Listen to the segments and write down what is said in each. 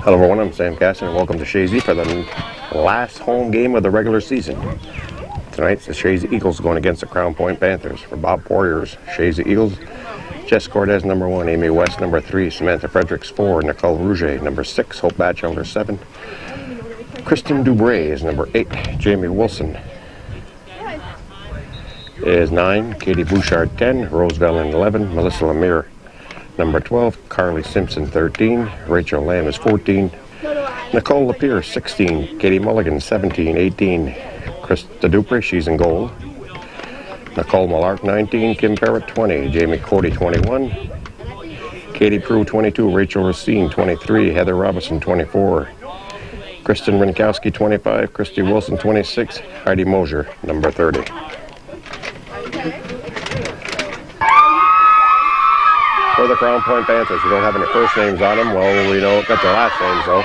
Hello everyone, I'm Sam Casson and welcome to Chazy for the last home game of the regular season. Tonight's the Chazy Eagles going against the Crown Point Panthers. For Bob Poirier's Chazy Eagles, Jess Cordes number 1, Amy West number 3, Samantha Fredericks 4, Nicole Rouget number 6, Hope Batchelder 7, Kristen Dubray is number 8, Jamie Wilson is 9, Katie Bouchard 10, Rose Vellin 11, Melissa Lemire number 12, Carly Simpson 13, Rachel Lamb is 14, Nicole Lapierre 16, Katie Mulligan 17, 18, Krista Dupre, she's in goal, Nicole Millark 19, Kim Parrott 20, Jamie Cody 21, Katie Prue 22, Rachel Racine 23, Heather Robinson 24, Kristen Rinkowski 25, Christy Wilson 26, Heidi Mosier number 30. For the Crown Point Panthers, we don't have any first names on them. Well, we know got their last names though.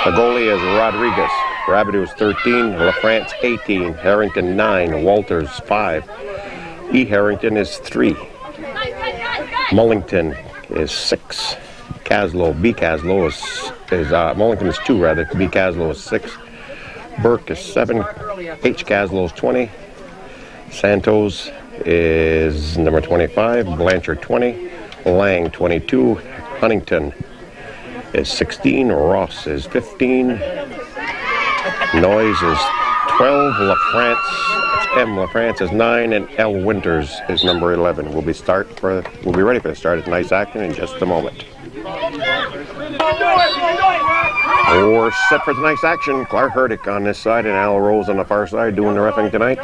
The goalie is Rodriguez. Rabideau is 13, LaFrance 18, Harrington 9, Walters 5, E. Harrington is 3, Mullington is 6, Caslow, B. Caslow is Mullington is 2 rather, B. Caslow is 6, Burke is 7, H. Caslow is 20, Santos is number 25, Blanchard 20, Lang 22, Huntington is 16, Ross is 15, Noyes is 12, LaFrance is 9, and L. Winters is number 11. We'll be ready for the start of tonight's action in just a moment. We're set for tonight's action. Clark Herdick on this side and Al Rose on the far side doing the reffing tonight.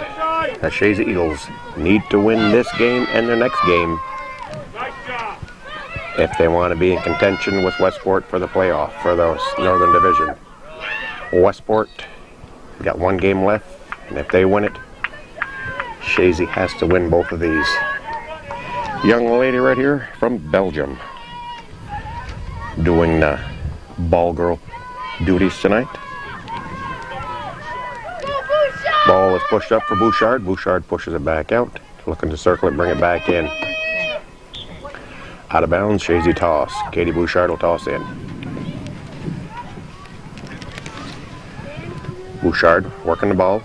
The Chazy Eagles need to win this game and their next game if they want to be in contention with Westport for the playoff for the Northern Division. Westport got one game left, and if they win it, Chazy has to win both of these. Young lady right here from Belgium doing the ball girl duties tonight. Ball is pushed up for Bouchard. Bouchard pushes it back out, looking to circle it, bring it back in. Out of bounds, Chazy toss. Katie Bouchard will toss in. Bouchard working the ball.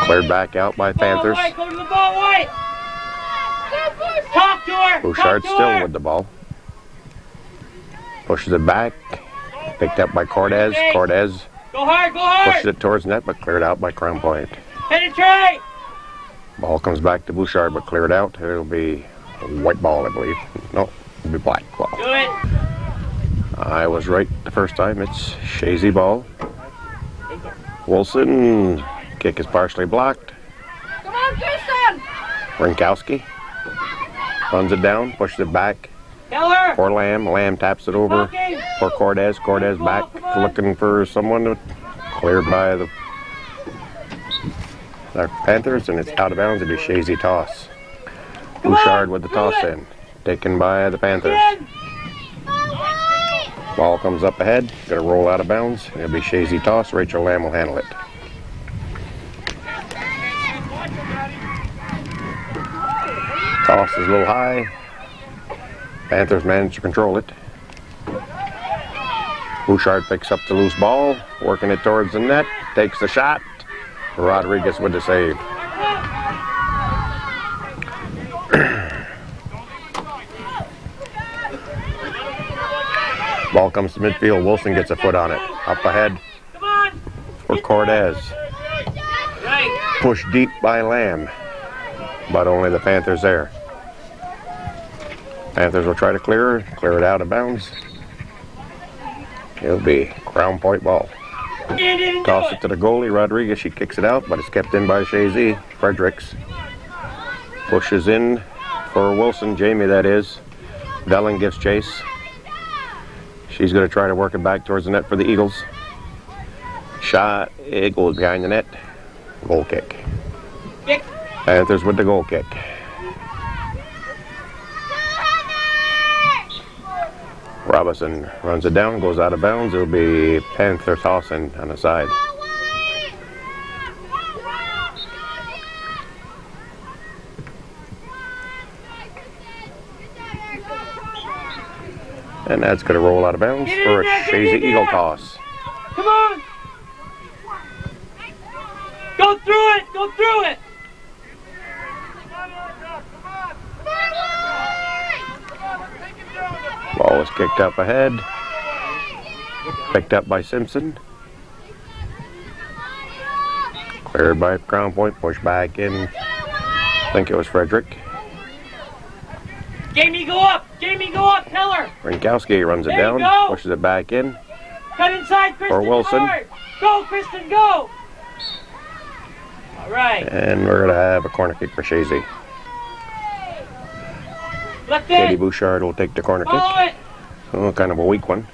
Cleared back out by Panthers. Go to the ball, White! Talk to her! Bouchard still with the ball. Pushes it back. Picked up by Cordes. Cordes Go hard! pushes it towards net, but cleared out by Crown Point. Penetrate! Ball comes back to Bouchard, but cleared out. It'll be a white ball, I believe. No, it'll be black ball. Do it! I was right the first time. It's Chazy ball. Wilson, kick is partially blocked. Come on, Kristen! Rinkowski runs it down, pushes it back Tell her! for Lamb. Lamb taps it over for Cordes. Cordes back looking for someone to cleared by the Panthers, and it's out of bounds. It'll be Chazy toss. Bouchard with the toss in, taken by the Panthers. Ball comes up ahead, gonna roll out of bounds. It'll be Chazy toss. Rachel Lamb will handle it. Toss is a little high. Panthers manage to control it. Bouchard picks up the loose ball, working it towards the net, takes the shot. Rodriguez with the save. Ball comes to midfield. Wilson gets a foot on it. Up ahead for Cordes. Pushed deep by Lamb, but only the Panthers there. Panthers will try to clear it out of bounds. It'll be Crown Point ball. Toss it to the goalie, Rodriguez. She kicks it out, but it's kept in by Chazy. Fredericks pushes in for Wilson, Jamie that is. Vellin gives chase. She's going to try to work it back towards the net for the Eagles. Shot, it goes behind the net. Goal kick. Panthers with the goal kick. Robinson runs it down, goes out of bounds. It'll be Panther tossing on the side. And that's going to roll out of bounds for a Chazy Eagle toss. Come on. Go through it. Go through it. Ball is kicked up ahead. Picked up by Simpson. Cleared by Crown Point. Pushed back in. I think it was Frederick. Jamie, go up. Jamie, go up. Pillar. Rinkowski runs it There you down. go. Pushes it back in. Cut inside, Kristen. For Wilson. Hard. Go, Kristen, go. All right. And we're going to have a corner kick for Chazy. Left Katie in. Bouchard will take the corner Follow kick. it. Oh, kind of a weak one.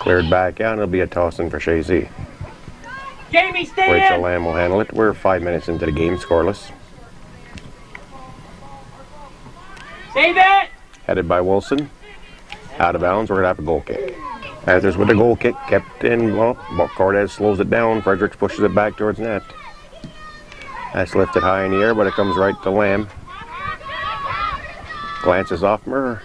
Cleared back out. It'll be a toss in for Chazy. Jamie, stay Rachel in. Lamb will handle it. We're 5 minutes into the game, scoreless. Save it. Headed by Wilson. Out of bounds. We're going to have a goal kick. Panthers with a goal kick. Kept in. Well, Cortez slows it down. Fredericks pushes it back towards net. That's lifted high in the air, but it comes right to Lamb. Glances off Murr.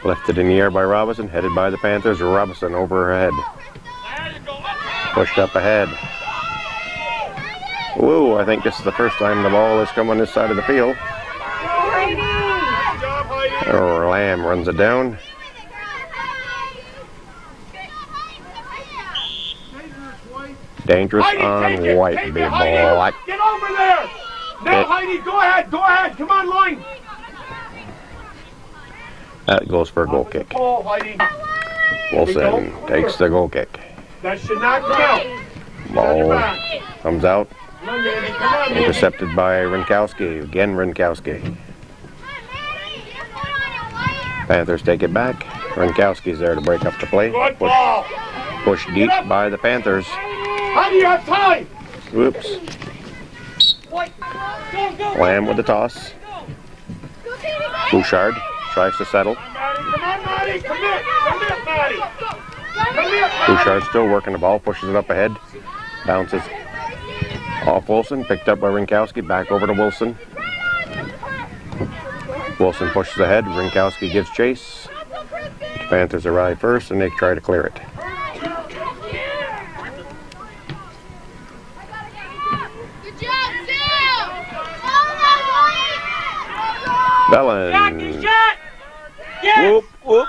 Lifted in the air by Robinson. Headed by the Panthers. Robinson over her head. Pushed up ahead. Whoa, I think this is the first time the ball has come on this side of the field. Lamb runs it down. Dangerous on White, big ball. Get over there! Now, Heidi, go ahead, come on, line! That goes for a goal kick. Ball, Heidi. Wilson takes the goal kick. That should not come out. Ball comes out. Come on, Mandy, come on, Mandy. Intercepted by Rinkowski. Again, Rinkowski. Panthers take it back. Rinkowski's there to break up the play. Good ball. Pushed deep by the Panthers. Heidi, you have time. Whoops. Lamb with the toss. Bouchard tries to settle. Come on, Maddie, commit, Maddie. Bouchard still working the ball, pushes it up ahead. Bounces off Wilson, picked up by Rinkowski, back over to Wilson. Wilson pushes ahead, Rinkowski gives chase. The Panthers arrive first and they try to clear it. Bellin. Yes. Whoop, whoop.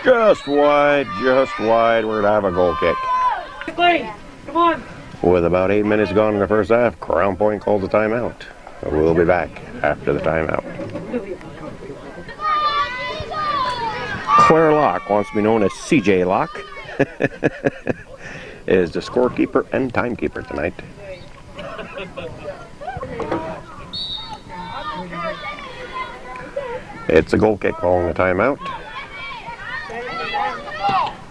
Just wide. We're going to have a goal kick. Come on. With about 8 minutes gone in the first half, Crown Point calls a timeout. We'll be back after the timeout. Claire Locke, wants to be known as CJ Locke, is the scorekeeper and timekeeper tonight. It's a goal kick following the timeout.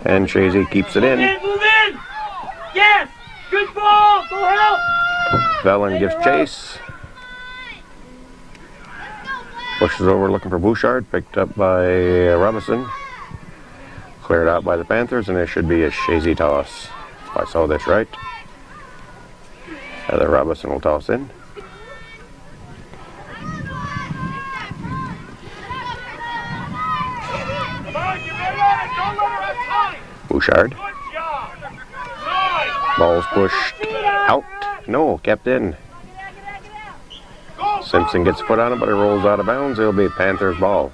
And Chazy keeps it in. Move in. Yes. Good ball. Go help. Vellin gives chase. Pushes over looking for Bouchard. Picked up by Robinson. Cleared out by the Panthers, and there should be a Chazy toss. If I saw this right. Heather Robinson will toss in. Bouchard. Ball's pushed out. No, kept in. Simpson gets a foot on it, but it rolls out of bounds. It'll be Panthers ball.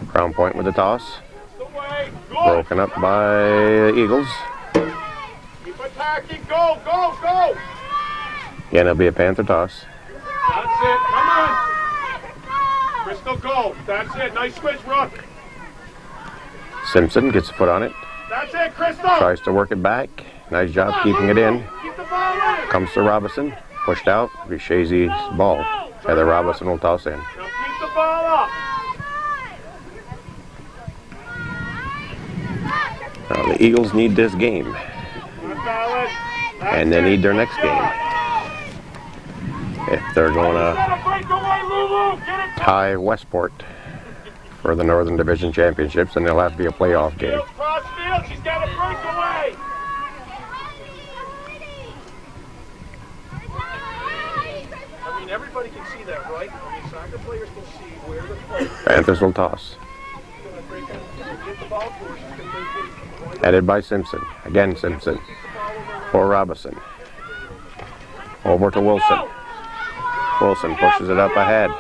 Crown Point with the toss. Broken up by the Eagles. Keep attacking, go! Again, it'll be a Panther toss. That's it, come on! Crystal, go! That's it, nice switch, Rook! Simpson gets a foot on it. That's it, Crystal! Tries to work it back. Nice job keeping it in. Keep the ball in! Comes to Robinson. Pushed out. It'll be Chazy's ball. Heather Robinson will toss in. Now keep the ball up! Now, the Eagles need this game. And they need their next game. If they're going to tie Westport for the Northern Division Championships, then there'll have to be a playoff game. Crossfield, she's got a breakaway! I mean, everybody can see that, right? I mean, soccer players can see where the play is. Panthers will toss. Headed by Simpson. Again Simpson. For Robinson. Over to Wilson. Wilson pushes it up ahead.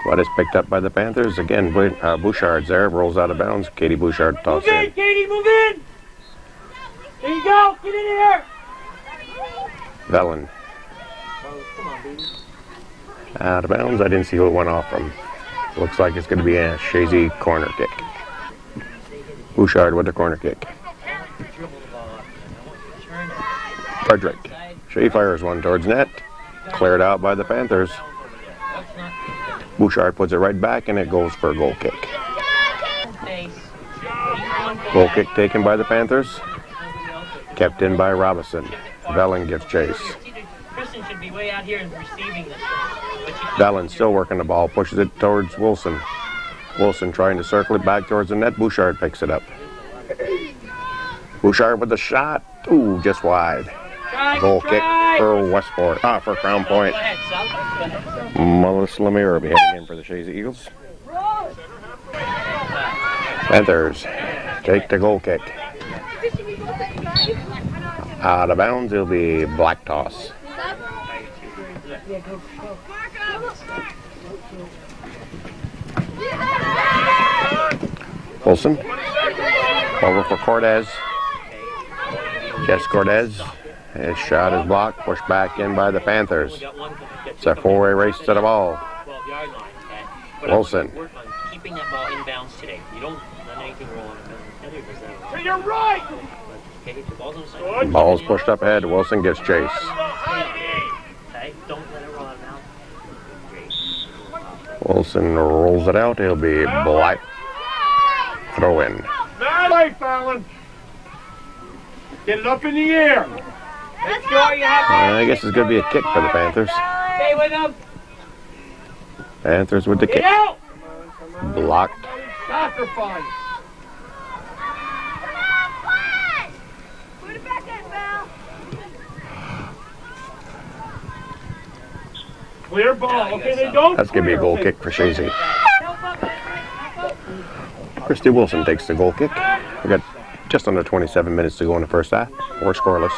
But it's picked up by the Panthers. Again, Bouchard's there. Rolls out of bounds. Katie Bouchard tosses in. Katie, move in! There you go! Get in here! Vellon. Out of bounds. I didn't see who it went off from. Looks like it's going to be a Chazy corner kick. Bouchard with the corner kick. Frederick. Shea fires one towards net. Cleared out by the Panthers. Bouchard puts it right back and it goes for a goal kick. Goal kick taken by the Panthers. Kept in by Robinson. Vellon gives chase. Vellon still working the ball. Pushes it towards Wilson. Wilson trying to circle it back towards the net. Bouchard picks it up. Bouchard with the shot. Ooh, just wide. Goal kick for Westport. For Crown Point. Melissa Lemire will be heading in for the Chazy Eagles. Panthers take the goal kick. Out of bounds, it'll be black toss. Wilson. Over for Cortez. Jess Cortez. His shot is blocked, pushed back in by the Panthers. It's a four-way race to the ball. Wilson. Keeping that ball inbounds today. You don't let anything roll on it. To your right! Ball's pushed up ahead. Wilson gets chase. Okay, don't let it roll out of bounds. Wilson rolls it out. It'll be black. Throw in. Nice, Fallon. Get it up in the air. Make sure you have I guess it's going to be a kick for the Panthers. Stay with them. Panthers with the kick. Get out. Blocked. Sacrifice. Put it back in, Val. Clear ball. Okay, they don't. That's going to be a goal kick for Chazy. Christy Wilson takes the goal kick. We got just under 27 minutes to go in the first half. We're scoreless.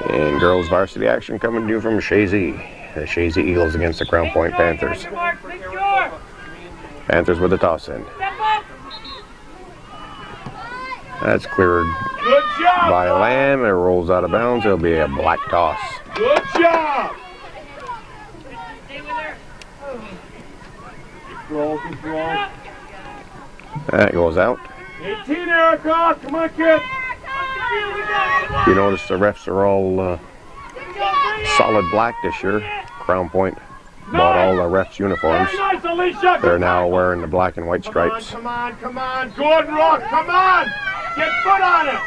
And girls varsity action coming to you from Chazy. The Chazy Eagles against the Crown Point Panthers. Panthers with the toss in. That's cleared Good job. by Lamb. It rolls out of bounds. It'll be a black toss. Good job. Control, control. That goes out. 18, Erica. Come on, kid. You notice the refs are all solid black this year. Crown Point bought all the refs' uniforms. Very nice, Alicia. They're now wearing the black and white stripes. Come on, come on. Good rock. Come on. Get foot on it.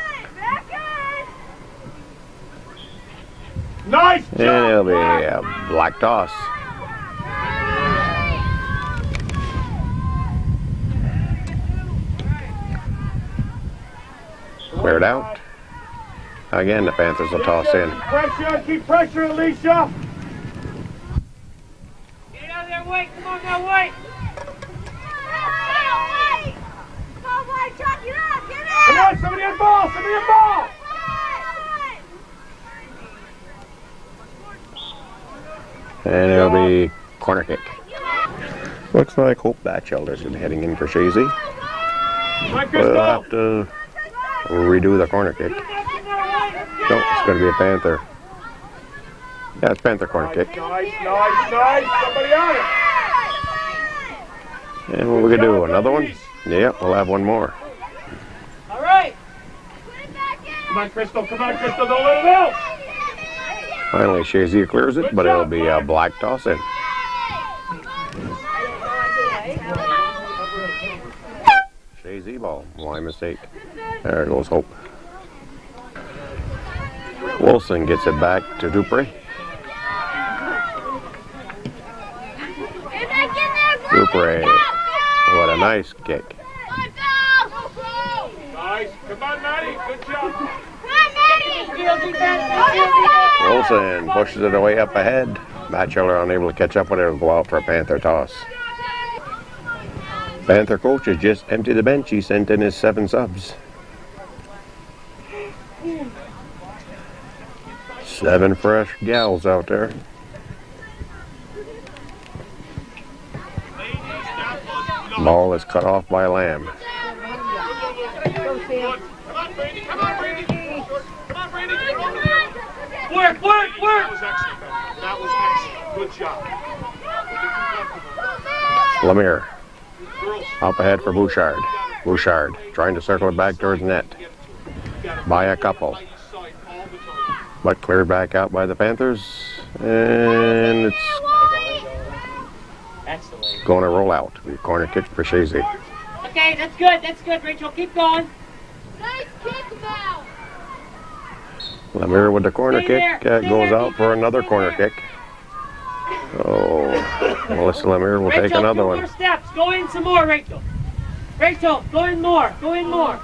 Nice job. And it'll be a black toss. Cleared out. Again, the Panthers will toss in. Keep pressure, Alicia. Get out of there, wait. Come on now, wait. Come on, somebody on ball. Somebody on ball. And it'll be corner kick. Looks like Hope Batchelder's going to be heading in for Chazy. We'll have to redo the corner kick. Nope, it's going to be a Panther. Yeah, it's Panther corner kick. Nice. Somebody on it. And what we going to do, another one? Yeah, we'll have one more. All right. Come on, Crystal. Don't let it out. Finally, Chazy clears it, but it'll be a black toss in. Chazy ball. My mistake. There goes Hope. Wilson gets it back to Dupree. Dupree. What a nice kick. Nice. Come on, Maddie. Good job. Wilson pushes it away up ahead. Batchelder unable to catch up with it. It'll go out for a Panther toss. Panther coach has just emptied the bench. He sent in his 7 subs. 7 fresh gals out there. Ball is cut off by Lamb. Come on, Brady. Come on, Brady. Come on, Brady. Get over there. Work, work, That work! was excellent. That was excellent. Good job. Lemire Girls, up ahead for Bouchard. Bouchard trying to circle it back towards net. By a couple. right side all the time. But cleared back out by the Panthers. And it's That's the way. going to roll out. Corner kick for Chazy. Okay, that's good, Rachel. Keep going. Nice kick, Val. Lemire with the corner Stay kick. there. Stay Goes there, out for another corner kick. Oh, Melissa Lemire will Rachel, take another 2 one. more steps. Go in some more, Rachel. Rachel, go in more. Go in more.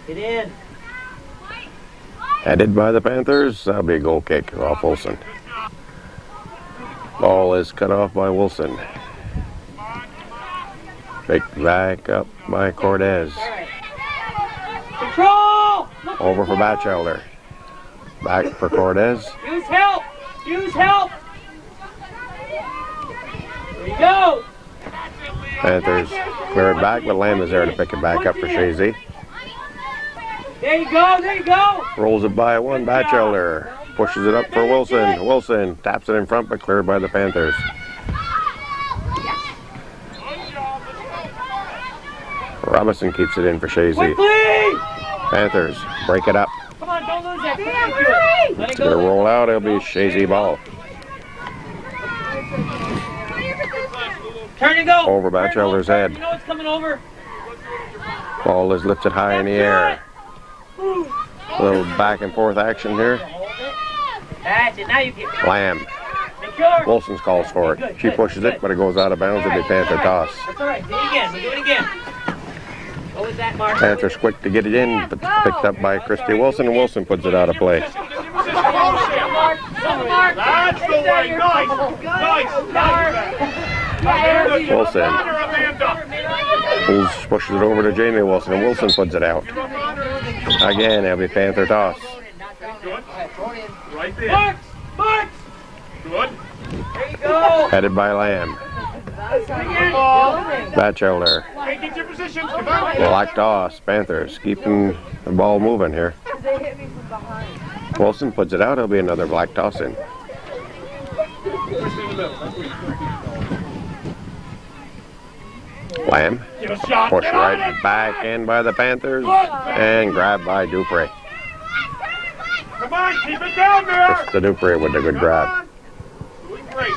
Get in. Headed by the Panthers. That'll be a goal kick off Wilson. Ball is cut off by Wilson. Picked back up by Cortez. All right. Control. Look Over for control. Batchelder. Back for Cortez. Use help. Use help. There you go. Panthers clear it back, but Lamb is there to pick it back up for Chazy. There you go. There you go. Rolls it by one, Batchelder. Pushes it up for Wilson. Wilson taps it in front, but cleared by the Panthers. Robinson keeps it in for Chazy. Quickly. Panthers break it up. Come on, don't lose that. Let it It's going to go. roll out. It'll be Chazy ball. Turn and go. Over Turn, Batchelder's turn. head. You know it's coming over. Ball is lifted high in the air. A little back and forth action here. That's it. Now you get Lamb. secure. Wilson's calls for it. She pushes it, but it goes out of bounds. It'll be Panther toss. That's all right. Do it again. We'll do it again. Go with that, Mark. Panthers quick to get it in, but it's picked up by Christy Wilson, and Wilson puts it out of play. That's the way. Nice. Nice. Wilson Amanda. pushes it over to Jamie Wilson, and Wilson puts it out. Again, it'll be Panther toss. Good. Right there. Marks. Marks. Good. There you go. Headed by Lamb. Batchelder. Hey, get your positions. Come on. Black toss. Panthers keeping the ball moving here. Wilson puts it out. It'll be another black toss in. Lamb. Get a shot. Push Get on right it. back in by the Panthers and grabbed by Dupree. Come on, keep it down there. It's the Dupree with a good grab. Doing great.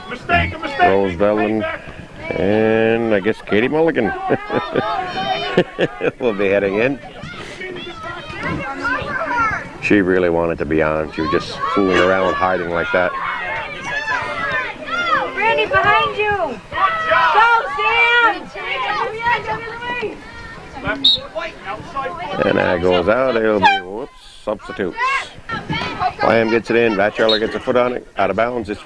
Mistake, a mistake. Roosevelt and I guess Katie Mulligan will be heading in. She really wanted to be on. She was just fooling around, hiding like that. Randy, behind you. Go, Sam. Outside. And that goes out. It'll be, whoops, substitutes. Lamb gets it in. Batchelder gets a foot on it. Out of bounds. It's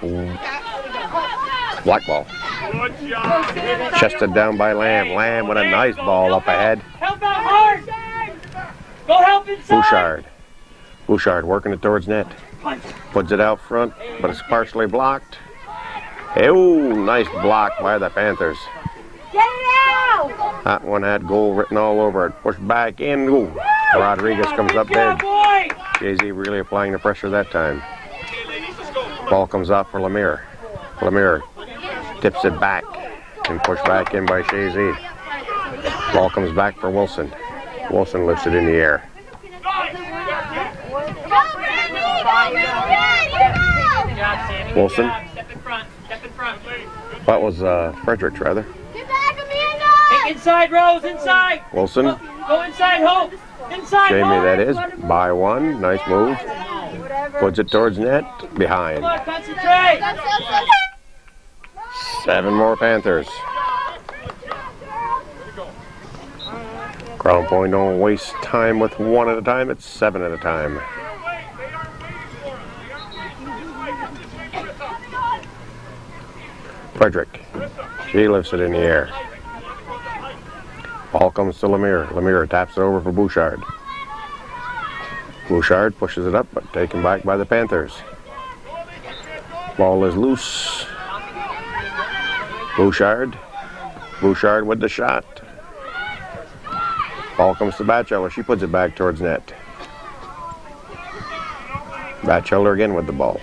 black ball. Good job. Chested down by Lamb. Lamb with a nice ball up ahead. Help out hard. Go help inside. Bouchard. Bouchard working it towards net. Puts it out front, but it's partially blocked. Oh, nice block by the Panthers. Get it out. That one had goal written all over it. Pushed back in. Ooh. Rodriguez comes up Good big. boy. Chazy really applying the pressure that time. Ball comes off for Lemire. Lemire tips it back and pushed back in by Chazy. Ball comes back for Wilson. Wilson lifts it in the air. Good job, Sammy. Good Wilson. job. Step in front. Step in front. That was Fredericks, rather. Get back, Amanda. Kick inside, Rose. Inside. Wilson. Go inside, Hope. Inside, Jamie, Hope. that is. By one. Nice move. Puts it towards net. Behind. Come on, concentrate. 7 more Panthers. Crown Point don't waste time with 1 at a time. It's 7 at a time. Frederick. She lifts it in the air. Ball comes to Lemire. Lemire taps it over for Bouchard. Bouchard pushes it up, but taken back by the Panthers. Ball is loose. Bouchard. Bouchard with the shot. Ball comes to Batchelder. She puts it back towards net. Batchelder again with the ball.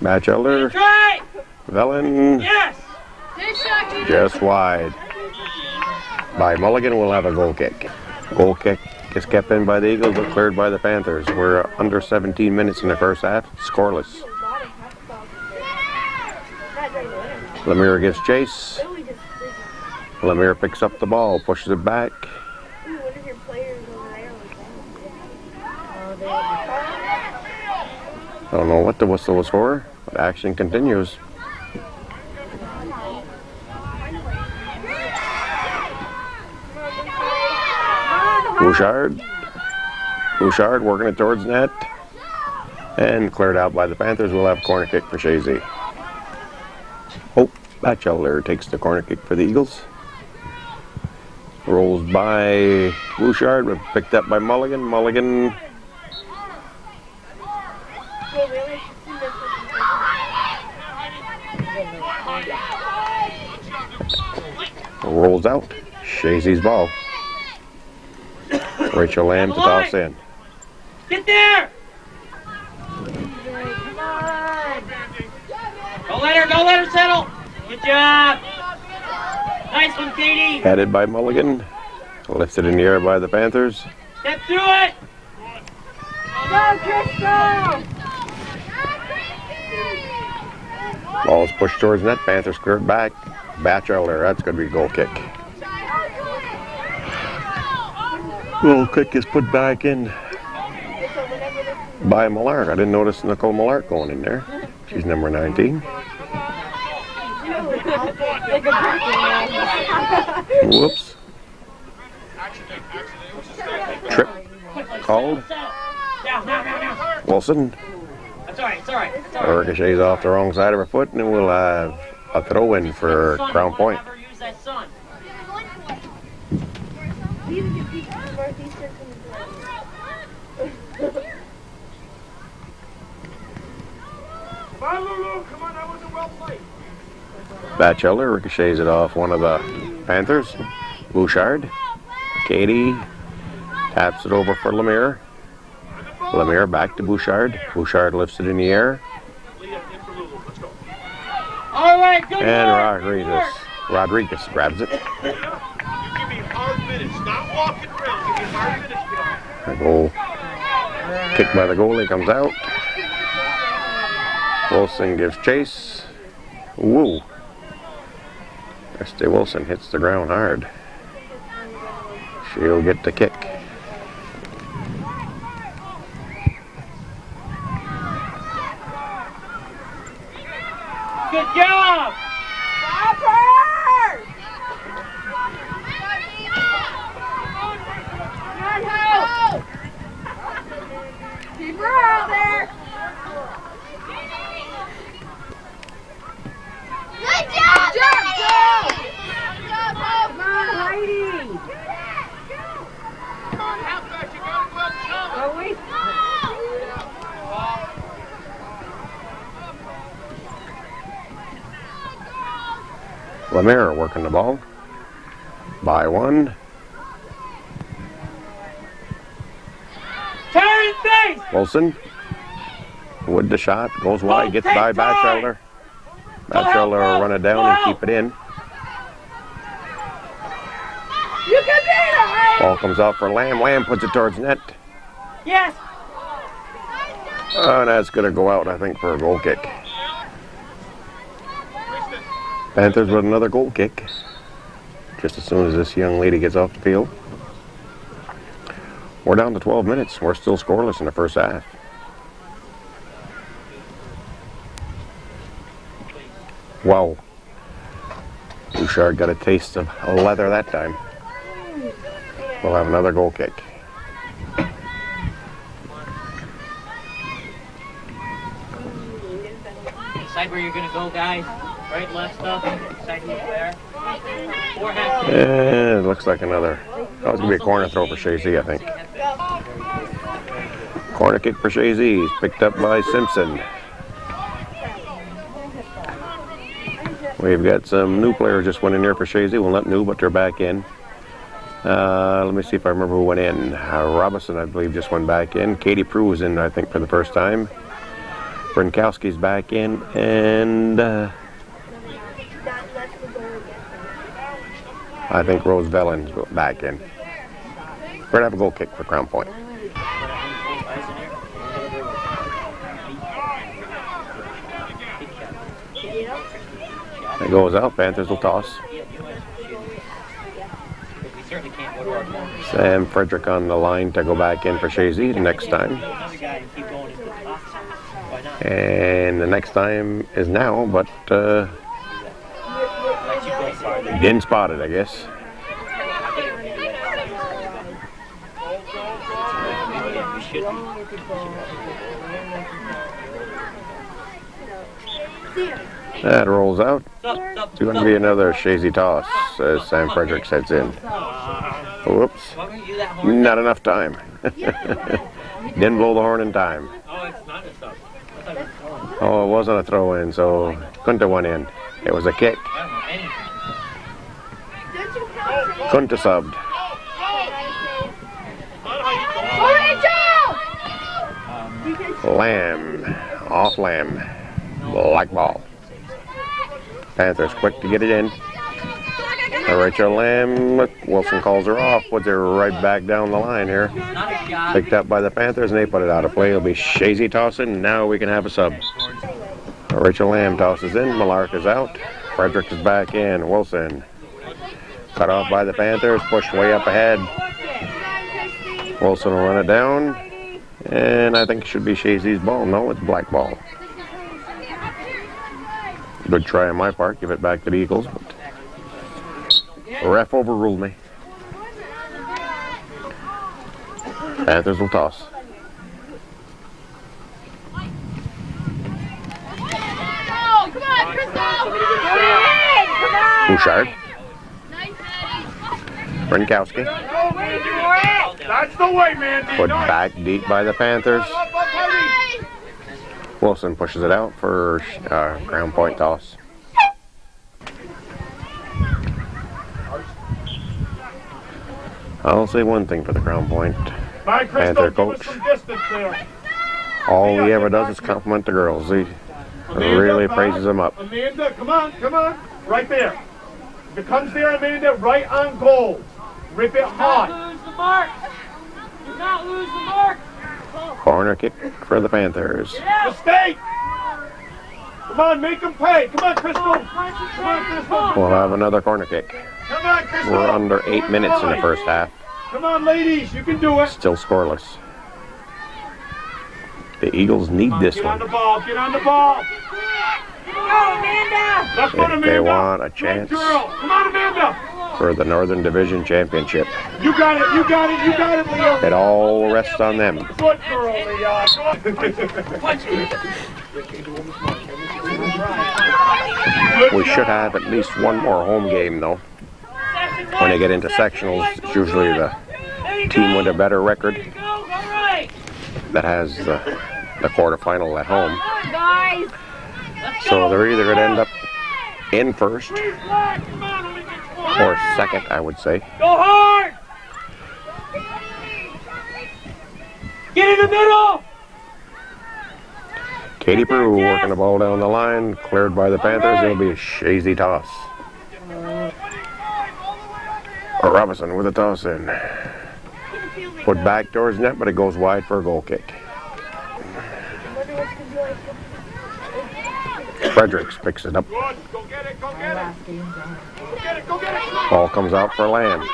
Batchelder. Velen. Yes! Just wide. By Mulligan, we'll have a goal kick. Goal kick is kept in by the Eagles, but cleared by the Panthers. We're under 17 minutes in the first half, scoreless. Lemire gives chase. Lemire picks up the ball, pushes it back. I don't know what the whistle was for, but action continues. Bouchard. Bouchard working it towards net. And cleared out by the Panthers. We'll have a corner kick for Chazy. Oh, Batchelder takes the corner kick for the Eagles. Rolls by Bouchard, but picked up by Mulligan. Mulligan. Rolls out. Chazy's ball. Rachel Lamb to toss in. Get there! Go let her settle! Good job! Nice one, Katie! Headed by Mulligan. Lifted in the air by the Panthers. Step through it! Go, Crystal! Ball's pushed towards net. Panthers cleared back. Batchelder. That's going to be a goal kick. Goal kick is put back in by Millark. I didn't notice Nicole Millark going in there. She's number 19. Whoops. Trip called. Wilson. It's alright. Ricochets off the wrong side of her foot, and we'll have a throw in for Crown Point. Come on, that wasn't well played. Batchelder ricochets it off one of the Panthers. Bouchard. Katie taps it over for Lemire. Lemire back to Bouchard. Bouchard lifts it in the air. All right, good And Rodriguez grabs it. You give me hard minutes, not walking around. Give me hard minutes. A goal kick by the goalie comes out. Wilson gives chase. Woo. Christy Wilson hits the ground hard. She'll get the kick. Good job! Stop her! Come on, Hope! Keep her out there! Good job! Good job, Hope! Come on, Heidi! Halfback, you gotta go up top. Are we? Lemire working the ball. By one. Turn face! Wilson. With the shot. Goes wide. Gets by Batchelder. Batchelder will run it down and keep it in. You can beat her! Ball comes out for Lamb. Lamb puts it towards net. Yes! Oh, that's going to go out, I think, for a goal kick. Panthers with another goal kick. Just as soon as this young lady gets off the field. We're down to 12 minutes. We're still scoreless in the first half. Wow. Bouchard got a taste of leather that time. We'll have another goal kick. Decide where you're going to go, guys. Right, left stuff. Decide who's where. Four half. And it looks like another. Oh, it's going to be a corner throw for Chazy, I think. Corner kick for Chazy. He's picked up by Simpson. We've got some new players just went in here for Chazy. Well, not new, but they're back in. Let me see if I remember who went in. Robinson, I believe, just went back in. Katie Prue was in, I think, for the first time. Brinkowski's back in, and I think Rose Vellen's back in. We're going to have a goal kick for Crown Point. It goes out. Panthers will toss. Sam Frederick on the line to go back in for Chazy the next time. And the next time is now, but didn't spot it, I guess. That rolls out. It's going to be another Chazy toss as Sam Frederick sets in. Whoops. Not enough time. Didn't blow the horn in time. Oh, it wasn't a throw in, so couldn't have went in. It was a kick. Couldn't have subbed. Lamb. Off Lamb. Black ball. Panthers quick to get it in. Rachel Lamb, Wilson calls her off, puts her right back down the line here. Picked up by the Panthers, and they put it out of play. It'll be Chazy tossing. Now we can have a sub. Rachel Lamb tosses in. Malark is out. Frederick is back in. Wilson cut off by the Panthers, pushed way up ahead. Wilson will run it down, and I think it should be Chazy's ball. No, it's black ball. Good try on my part. Give it back to the Eagles, but the ref overruled me. Panthers will toss. Bouchard. Brinkowski. That's the way, man. Put back deep by the Panthers. Wilson pushes it out for Crown Point toss. I'll say one thing for the Crown Point Panther coach. All he ever does is compliment the girls. He really praises them up. Amanda, come on, come on. Right there. If it comes there, Amanda, right on goal. Rip it hard. Do not lose the mark. Do not lose the mark. Corner kick for the Panthers. Mistake. Come on, make them pay. Come on, Crystal. Come on, Crystal. We'll have another corner kick. Come on, Crystal. We're under 8 minutes in the first half. Come on, ladies. You can do it. Still scoreless. The Eagles need this Get one on the ball. Get on the ball. Left foot, if Amanda. they want a chance Good girl. Come on, Amanda. for the Northern Division Championship. You got it. You got it. You got it, Leo. It all rests on them. Good girl, Leo. We should have at least one more home game, though. When they get into sectionals, it's usually the team with a better record that has the quarterfinal at home. So they're either going to end up in first or second, I would say. Go hard! Get in the middle! Katie Prue working the ball down the line, cleared by the Panthers. It'll be a Chazy toss. Robinson with a toss in. Put back towards net, but it goes wide for a goal kick. Fredericks picks it up. Good. Go get it. Go get it. Go get it. Go get it. Ball comes out for Lamb. Run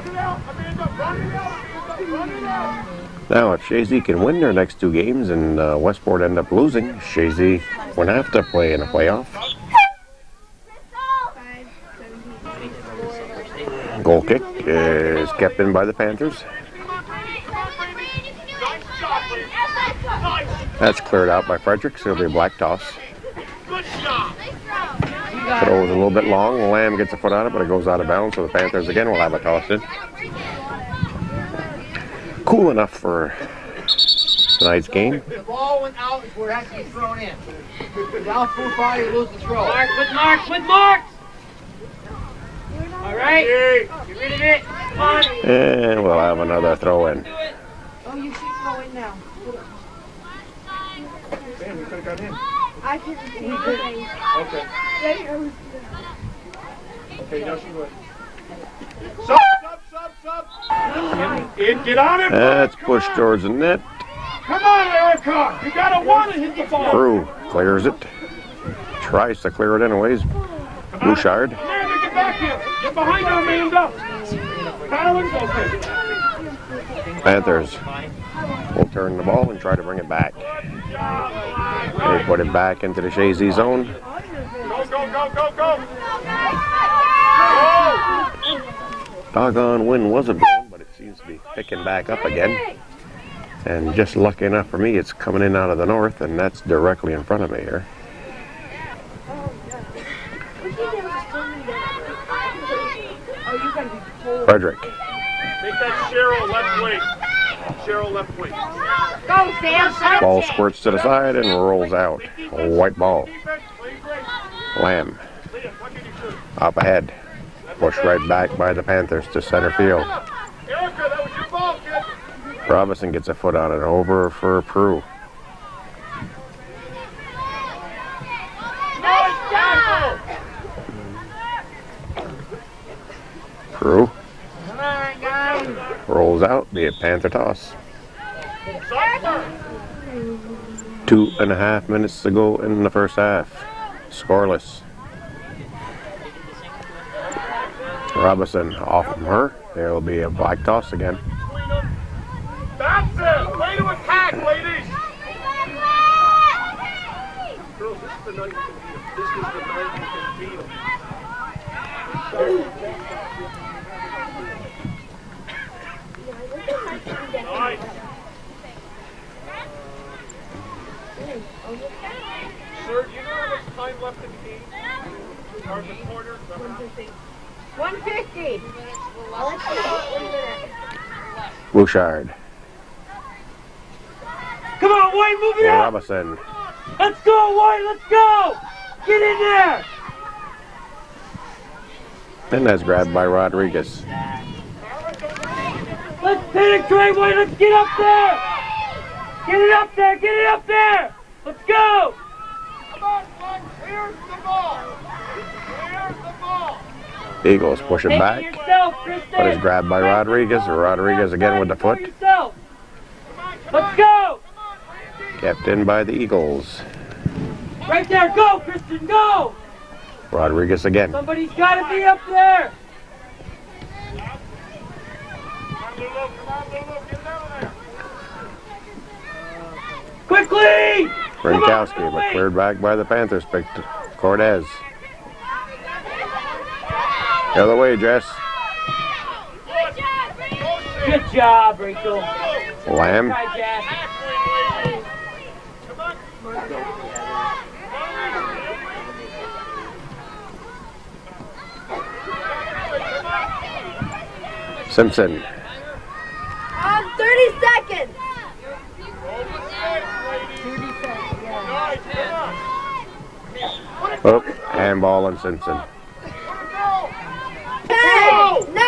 it out, Amanda. Run it out. Run it out. Now, if Chazy can win their next two games and Westport end up losing, Chazy won't have to play in a playoff. Goal kick is kept in by the Panthers. That's cleared out by Frederick, so it'll be a black toss. Good shot. Throw is a little bit long. Lamb gets a foot on it, but it goes out of bounds, so the Panthers again will have a toss in. Cool enough for tonight's game. The ball went out is where it has to be thrown in. Down full fire, you lose the throw. Mark, with marks, with marks! All right, get rid of it. Come on. And we'll have another throw in. Do it. Oh, you should go in now. Damn, we could have got him. I can see it. Okay. Okay, now she would. Sub. Get on it. That's pushed towards the net. Come on, Erica. You gotta want to hit the ball. Prue clears it. Tries to clear it anyways. Bouchard. Amanda, get back here. Get behind her, Amanda. Carolyn's okay. Panthers will turn the ball and try to bring it back. They put it back into the Chazy zone. Go. Doggone wind wasn't blowing, but it seems to be picking back up again. And just lucky enough for me, it's coming in out of the north, and that's directly in front of me here. Frederick. Make that Cheryl left wing. Go, Sam. Ball squirts to the side and rolls out. A white ball. Lamb. Up ahead. Pushed right back by the Panthers to center field. Erica, that was your ball, kid. Robinson gets a foot on it. Over for Prue. Prue. Come on, guys. Rolls out. Be a Panther toss. 2.5 minutes to go in the first half. Scoreless. Robinson off from her. There will be a black toss again. That's it. Way to attack, ladies. Girls, this is the night you can beat them. This is the night you can beat them. Nice. Sir, do you know how much time left in the game? Or the quarter? 150. Bouchard. Come on, White, move it up. Robinson. Let's go, White, let's go. Get in there. And that's grabbed by Rodriguez. Let's penetrate, White, let's get up there. Get it up there, get it up there. Let's go. Come on, son. Here's the ball. Here's the ball. Eagles push it Take back. it yourself, Kristen. But it's grabbed by Rodriguez. Rodriguez again with the foot. Yourself. Let's go. Kept in by the Eagles. Right there, go, Kristen, go. Rodriguez again. Somebody's got to be up there. Quickly! Rinkowski, but cleared back by the Panthers. Picked Cortez. The other way, Jess. Good job, Rachel. Lamb. Try, Jack. Simpson. 30 seconds. Oh, handball on Simpson. 10, 9, 8,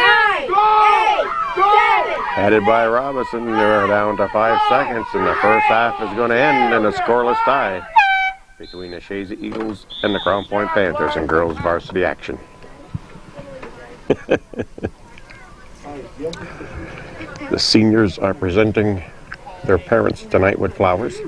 7. Headed by Robinson. They're down to 5 seconds, and the first half is going to end in a scoreless tie between the Chazy Eagles and the Crown Point Panthers in girls varsity action. The seniors are presenting their parents tonight with flowers.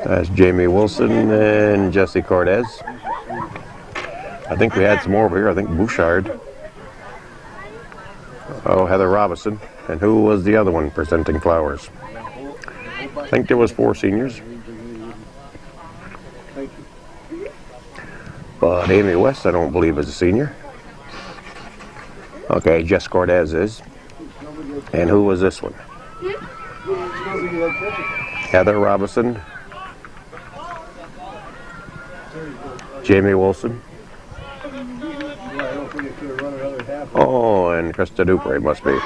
That's Jamie Wilson and Jesse Cortez. I think we had some more over here. I think Bouchard. Oh, Heather Robinson. And who was the other one presenting flowers? I think there was 4 seniors. But Amy West, I don't believe, is a senior. Okay, Jess Cortez is. And who was this one? Heather Robinson. Jamie Wilson. Oh, and Krista Dupre must be.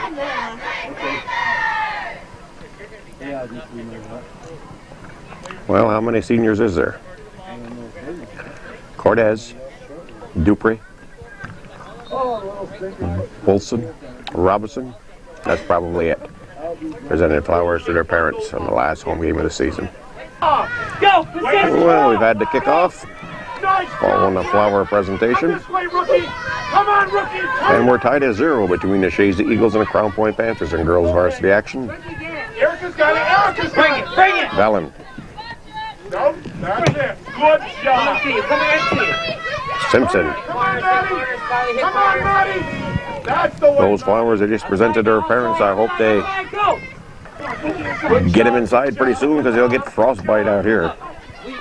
Well, how many seniors is there? Cortez, Dupre, Wilson, Robinson. That's probably it. Presented flowers to their parents on the last home game of the season. Go! Well, we've had the kickoff. Following a flower presentation. Come on, rookie! And we're tied at 0 between the Chazy Eagles and the Crown Point Panthers in girls varsity action. Erica's got it! Erica's got it! Bring it! Valen, No, that's it. Good job. Come on, Simpson. Come on, Maddie! Come on, Maddie! That's the way. Those flowers they just presented to their parents, I hope they Go! get him inside pretty soon because they'll get frostbite out here.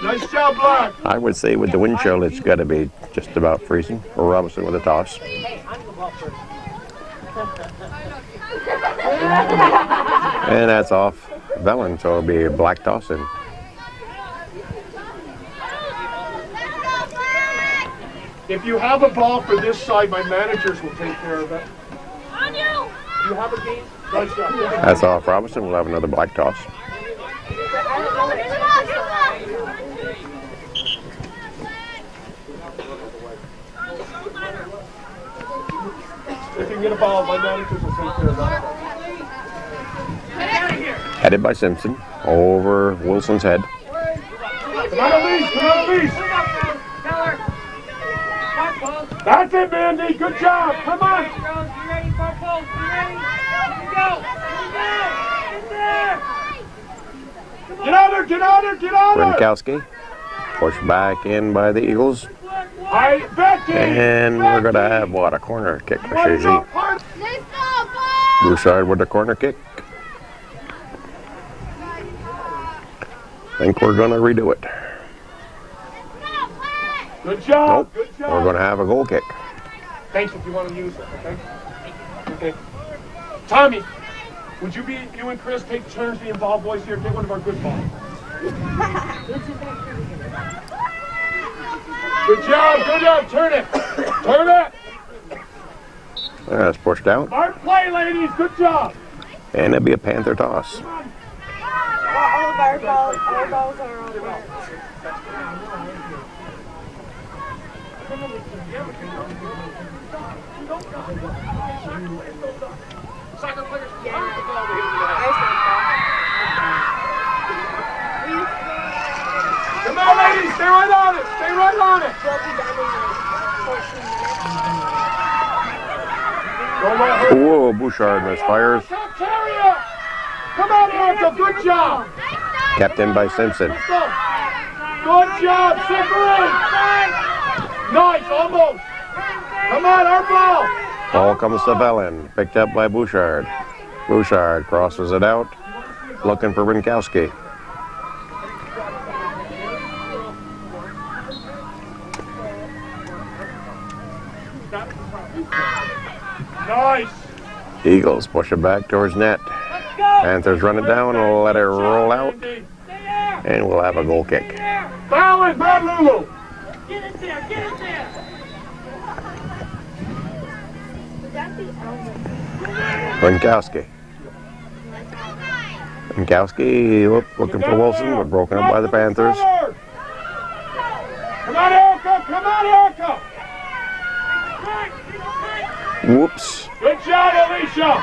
Nice job, Black. I would say with the wind chill, it's got to be just about freezing for Robinson with a toss. And that's off Velen, so it'll be a black toss in. If you have a ball for this side, my managers will take care of it. On you! Do you have a game? Nice job. That's off Robinson. We'll have another black toss. If you can get a ball, my managers will take care of that. Headed by Simpson over Wilson's head. Come on, Elise! Come on, Elise! That's it, Mandy! Good job! Come on! You ready for both? You ready? Go! Get there! Get out there! Get out there! Get out there! Rinkowski pushed back in by the Eagles. All right, Becky! And we're going to have, what, a corner kick for Chazy. Nice ball, ball! Bouchard with the corner kick. I think we're going to redo it. Good job! Nope. Good job! We're going to have a goal kick. Thanks if you want to use it, okay? Okay. Tommy, would you and Chris take turns being ball boys here? Get one of our good balls. Good job, good job. Turn it. Turn it. That's pushed out. Smart play, ladies. Good job. And it'll be a Panther toss. All of our balls are on the Soccer players. Come on, ladies. Stay right on it. Stay right on it. Don't let her. Whoa, Bouchard misfires. Come on, Erica. Good job. Kept in by Simpson. Good job, Zippery. Nice, almost. Come on, our ball. Ball comes to Velen. Picked up by Bouchard. Bouchard crosses it out. Looking for Rinkowski. Nice. Eagles push it back towards net. Panthers run it down and let it roll out. And we'll have a goal kick. Balance, Bad Lulu. Get it there! Get it there! Rinkowski. Rinkowski looking for Wilson, but broken up by the Panthers. Come on, Erica. Come on, Erica. Whoops. Good job, Alicia.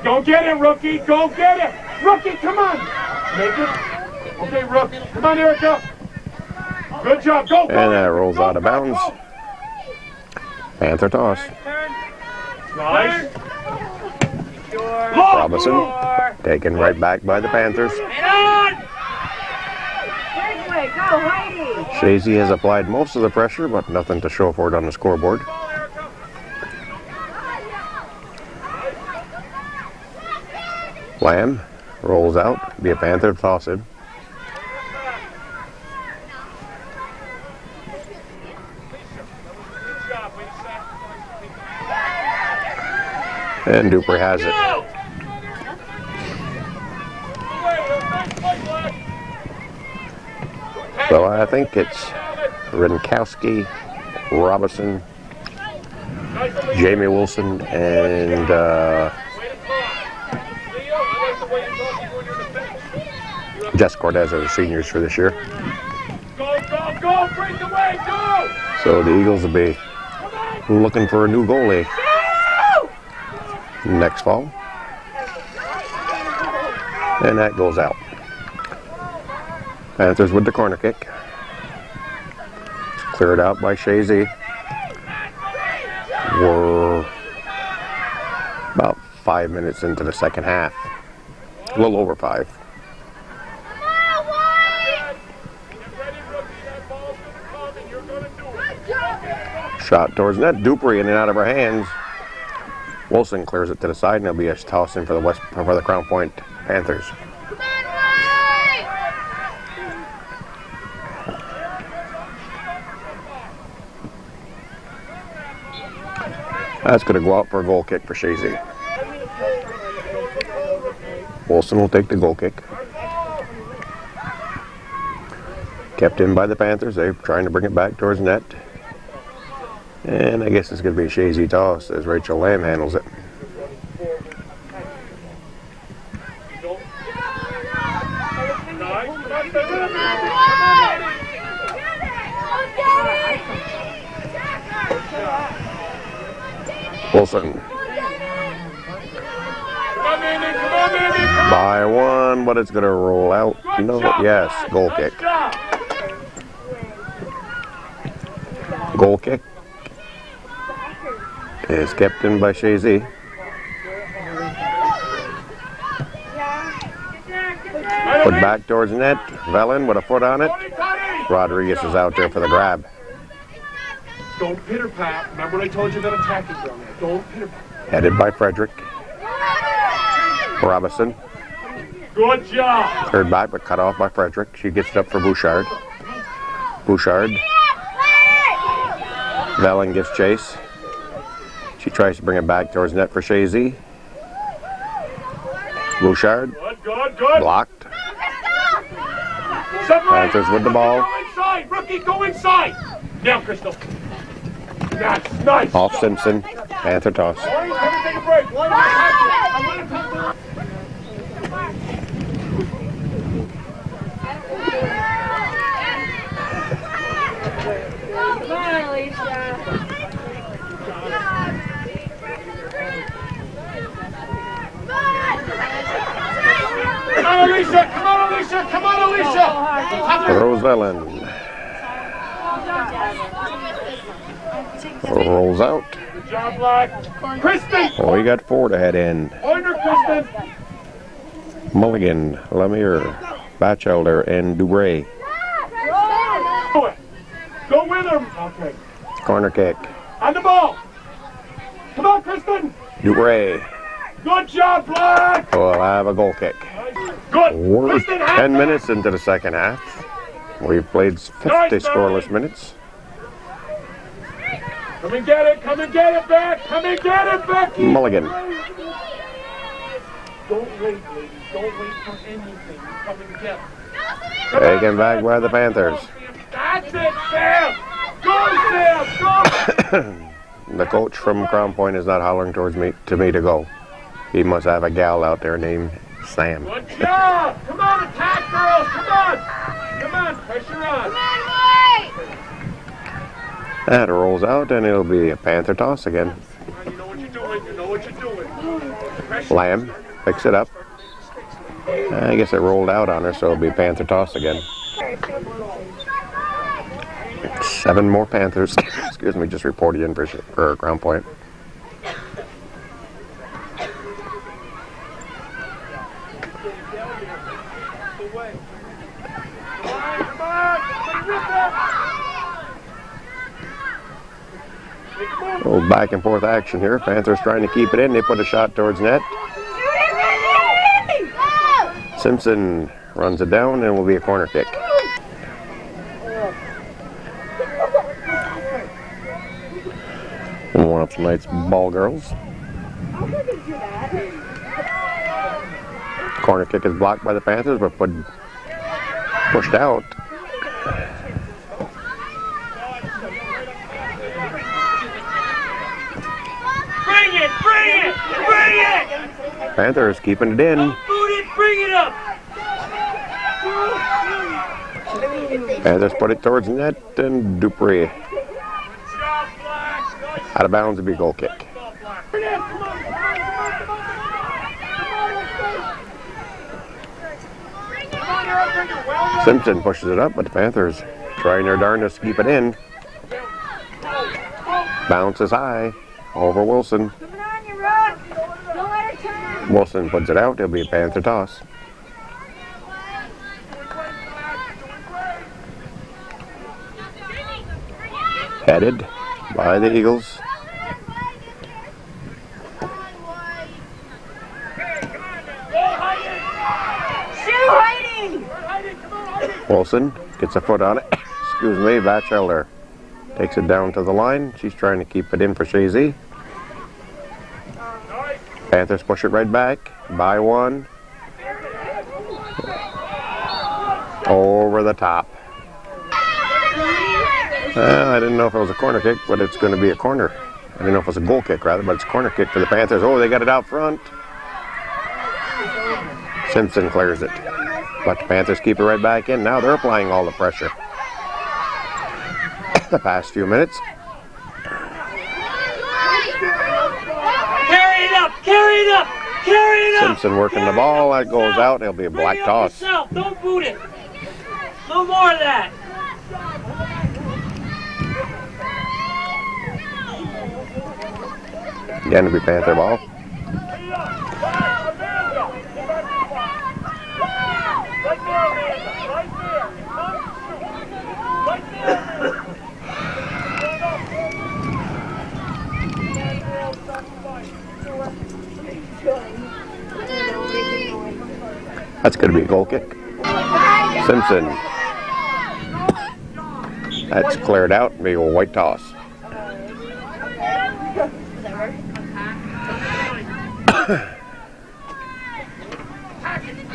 Go get it, rookie. Go get it. Rookie, come on. Make it. Okay, Rook. Come on, Erica. Good job. Go. And that rolls out of bounds. Panther toss. Nice. Robinson taken right back by the Panthers. Chazy has applied most of the pressure, but nothing to show for it on the scoreboard. Lamb rolls out, be a Panther toss in. And Dupree has it. So I think it's Rinkowski, Robinson, Jamie Wilson, and Jess Cortez are the seniors for this year. Go, go, go! Break away! Go! So the Eagles will be looking for a new goalie next fall. And that goes out. Panthers with the corner kick. Cleared out by Chazy. We're about 5 minutes into the second half. A little over 5. Shot towards net. Dupree in and out of her hands. Wilson clears it to the side, and there'll be a toss in for the Crown Point Panthers. That's going to go out for a goal kick for Chazy. Wilson will take the goal kick. Kept in by the Panthers. They're trying to bring it back towards net. And I guess it's going to be a Chazy toss as Rachel Lamb handles it. Wilson. By one, but it's going to roll out. No, yes, goal kick. Goal kick is kept in by Chazy. Put back towards net. Velen with a foot on it. Rodriguez is out there for the grab. Don't pitter pat. Remember what I told you about attacking down there. Don't pitter pat. Headed by Frederick. Robinson. Good job. Cleared back but cut off by Frederick. She gets it up for Bouchard. Bouchard. Velen gives chase. She tries to bring it back towards net for Chazy. Bouchard. Good. Blocked. Panthers with the ball. Go inside. Rookie, go inside. Now, Crystal. That's nice. Off Simpson. Panther toss. Take a break. Come on, Alicia. Come on, Alicia. Throws Velen. Rolls out. Good job, Black. Kristen. Oh, you got 4 to head in. Pointer, Kristen. Mulligan, Lemire, Batchelder, and Dubray. Go with her. Okay. Corner kick. On the ball. Come on, Kristen. Dubray Good job, Black. will have a goal kick. Good. We're Kristen, 10 minutes into the second half. We've played 50 scoreless minutes. Come and get it. Come and get it back. Come and get it, Becky. Mulligan. Don't wait, ladies. Don't wait for anything. Come and get it. Taken back by the Panthers. That's it, Sam. Go, Sam. Go. The coach from Crown Point is not hollering towards me to go. He must have a gal out there named Sam. Good job. Come on, attack, girls. Come on. Come on. Pressure on. That rolls out, and it'll be a Panther toss again. You know what you're doing. You know what you're doing. Pressure. Lamb picks it up. I guess it rolled out on her, so it'll be Panther toss again. 7 more Panthers. Excuse me, just reported in for Crown Point. A little back and forth action here. Panthers trying to keep it in. They put a shot towards net. Simpson runs it down, and it will be a corner kick. One of tonight's ball girls. Corner kick is blocked by the Panthers, but pushed out. Bring it! Bring it! Bring it! Panthers keeping it in. Don't boot it! Bring it up! Panthers put it towards net, and Dupree out of bounds. It'd be a goal kick. Simpson pushes it up, but the Panthers trying their darndest to keep it in. Bounces high over Wilson. Wilson puts it out. It'll be a Panther toss. Headed by the Eagles. Wilson gets a foot on it. Excuse me, Batchelder takes it down to the line. She's trying to keep it in for Chazy. Panthers push it right back by one. Over the top. I didn't know if it was a corner kick, but it's going to be a corner. I didn't know if it was a goal kick, rather, but it's a corner kick for the Panthers. Oh, they got it out front. Simpson clears it. But the Panthers keep it right back in. Now they're applying all the pressure. The past few minutes. Carry it up! Carry it up! Carry it up! Simpson working the ball. That goes out. It'll be a black toss. Don't boot it. No more of that. Again, it'll be Panther ball. That's going to be a goal kick. Simpson. That's cleared out. Be a white toss.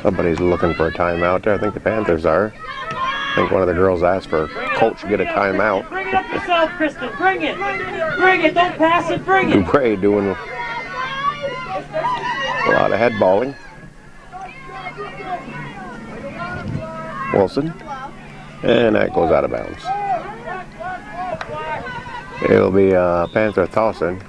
Somebody's looking for a timeout there. I think the Panthers are. I think one of the girls asked for coach to get a timeout. Bring it up yourself, Kristen. Bring it. Bring it. Don't pass it. Bring it. Dupree doing a lot of head balling. Wilson. And that goes out of bounds. It'll be Panther tossing.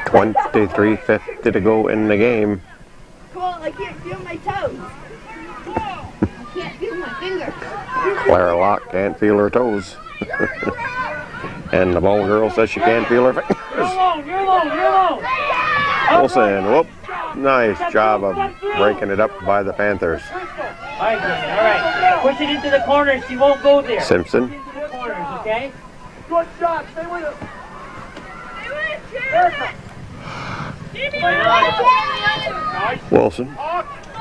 23:50 to go in the game. Cool, I can't feel my toes. I can't feel my fingers. Clara Locke can't feel her toes. And the ball girl says she can't feel her fingers. You're alone. You're alone. You're alone. Wilson, whoop. Nice job of breaking it up by the Panthers. All right, Kristen. All right. Push it into the corners. She won't go there. Simpson. Push it into the corners, okay? Good shot. Stay with us. Wilson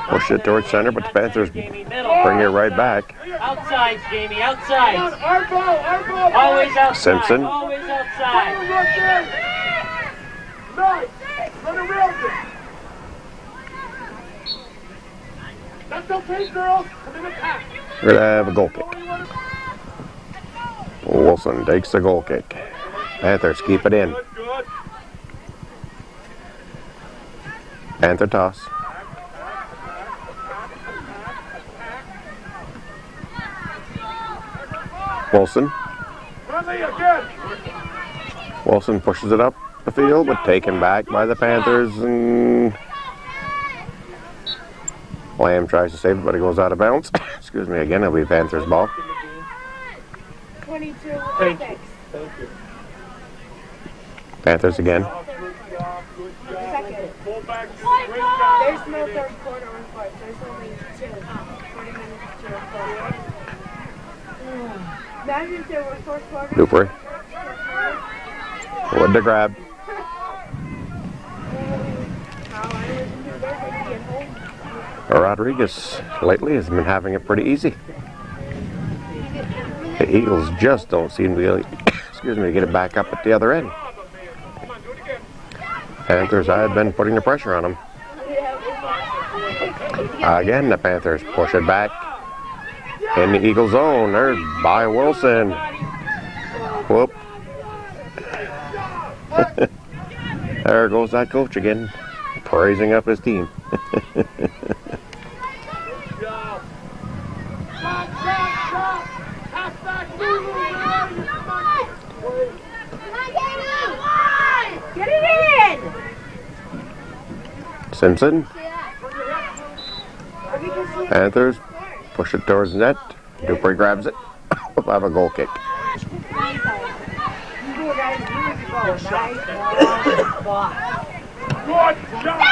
push it towards center, but the Panthers bring it right back. Outside, Jamie, outside. Our ball. Always outside. Simpson. Always outside. Nice. Run around it. That's okay, girls. Come in attack. We're going to have a goal kick. Wilson takes the goal kick. Panthers keep it in. Good. Panther toss. Wilson. Wilson pushes it up the field, but taken back by the Panthers, and Lamb tries to save it, but it goes out of bounds. Excuse me, again, it'll be Panthers ball. 22-6. Panthers again. There's no third quarter on court. There's only 2. 40 minutes to report. Imagine if there were 4 quarters. Dupree. With the grab. Rodriguez lately has been having it pretty easy. Eagles just don't seem to get it back up at the other end. Panthers had been putting the pressure on them. Again, the Panthers push it back in the Eagle zone. They're by Wilson. Whoop. There goes that coach again, praising up his team. Get it in! Simpson. Panthers push it towards the net. Dupree grabs it. We'll have a goal kick.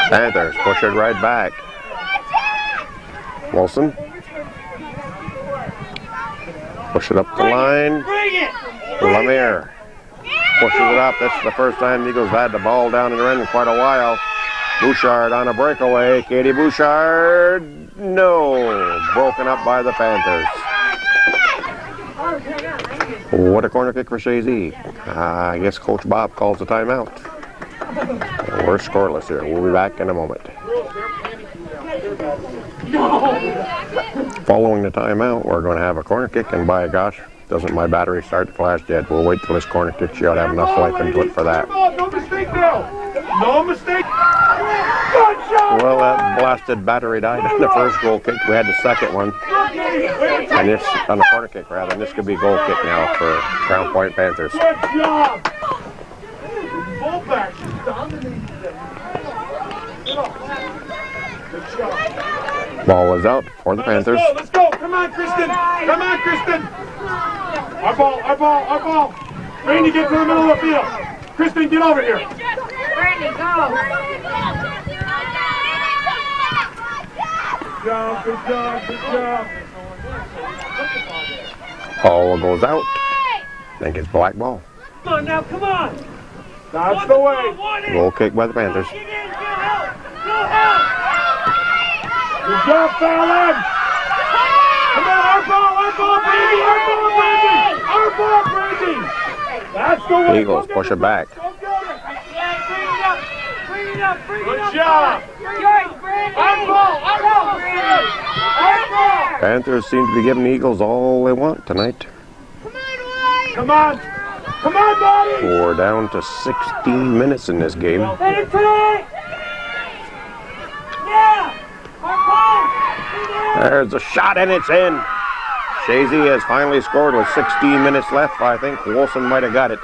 Panthers push it right back. Wilson. Push it up the line. Lemire pushes it up. That's the first time the Eagles had the ball down in the end in quite a while. Bouchard on a breakaway. Katie Bouchard. No. Broken up by the Panthers. What a corner kick for Chazy. I guess Coach Bob calls the timeout. We're scoreless here. We'll be back in a moment. Following the timeout, we're going to have a corner kick, and by gosh, doesn't my battery start to flash yet? We'll wait till this corner kick. She ought to have enough life into it for that. No mistake now. No mistake. Good job. Well, that blasted battery died in the first goal kick. We had the second one. And this, on the corner kick rather, and this could be goal kick now for Crown Point Panthers. Good job. Fullback. She's dominating them. Good job. Ball is out for the Panthers. Let's go. Come on, Kristen. Come on, Kristen. Our ball. Randy, get to the middle of the field. Kristen, get over here. Brandy, go! Good job. Ball goes out. Think it's black ball. Come on now, come on! That's the way. Goal kick by the Panthers. Get in, get help! Go help! Good job, Fallon. Come on, our ball, Brandy. That's the way. Eagles push it back. Bring it up! Good job. Yours, Brandy! Our ball. Panthers seem to be giving the Eagles all they want tonight. Come on, buddy. We're down to 16 minutes in this game. Let it play! Yeah! Our ball! There's a shot and it's in. Chazy has finally scored with 16 minutes left. I think Wilson might have got it.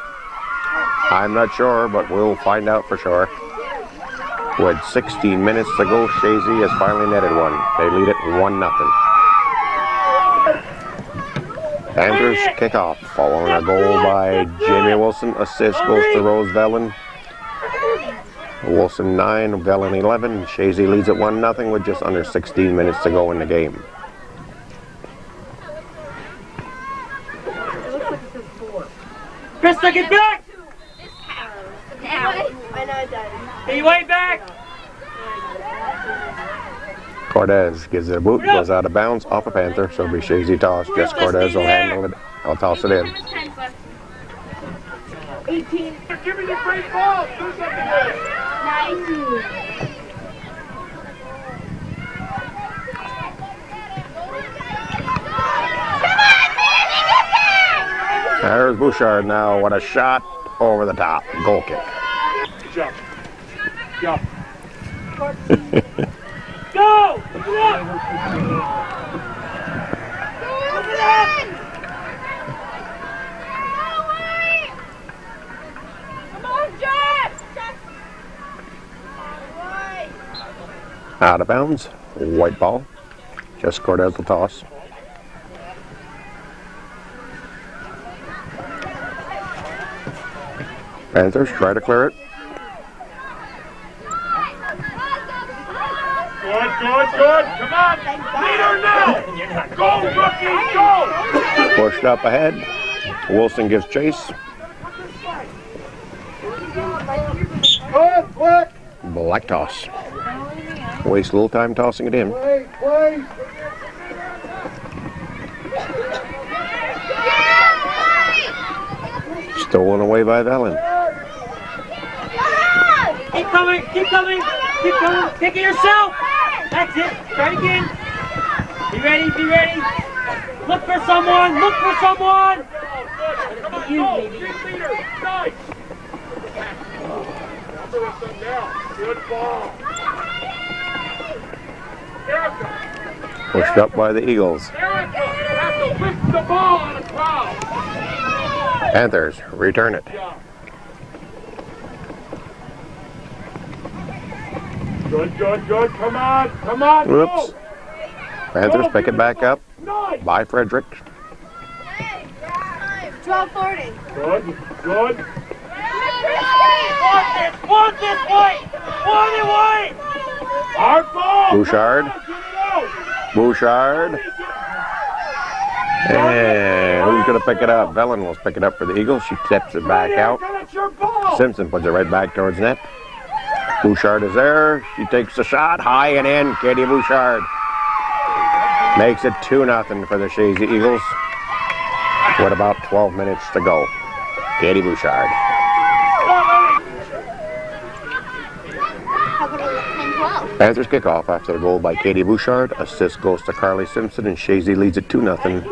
I'm not sure, but we'll find out for sure. With 16 minutes to go, Chazy has finally netted one. They lead it 1-0. Panthers kick off following a goal by Jamie Wilson. Assist goes to Rose Vellon. Wilson 9, Vellon 11. Chazy leads it 1-0 with just under 16 minutes to go in the game. Krista, get back! I know, Daddy. Be way back! Cortez gives it a boot, goes out of bounds off a Panther, so it'll be Chazy toss. Jess Cortez will handle it. I'll toss it in. 18. They're giving you great balls. Do something with it. Nice. There's Bouchard now. What a shot over the top. Goal kick. Good job. Go. Go! Look it up! Look it up! Come on, Jess! Out of bounds. White ball. Jess Cortez will toss. Panthers try to clear it. Good. Come on. Lead her now. Go, rookie, go. Pushed up ahead. Wilson gives chase. Good, quick. Black toss. Waste a little time tossing it in. Play. Stolen away by Velen. Keep coming, keep coming, keep coming. Take it yourself. That's it. Try it again. Be ready, be ready. Look for someone, look for someone. You, baby. Nice. Good ball. Erica. Pushed up by the Eagles. Erica, you have to whip the ball on a foul. Panthers return it. Good, good, good. Come on, come on. Whoops. Go. Panthers pick it back up Nice. by Frederick. 12:40. Good, good. Want this way. Want it way. Hard ball. Bouchard. Come on, get it out. Bouchard. And who's going to pick it up? Velen will pick it up for the Eagles. She steps it back out. That's your ball. Simpson puts it right back towards net. Bouchard is there. She takes the shot high and in. Katie Bouchard makes it 2-0 for the Chazy Eagles with about 12 minutes to go. Katie Bouchard. How about 10-12? Panthers kickoff after the goal by Katie Bouchard. Assist goes to Carly Simpson, and Chazy leads it 2-0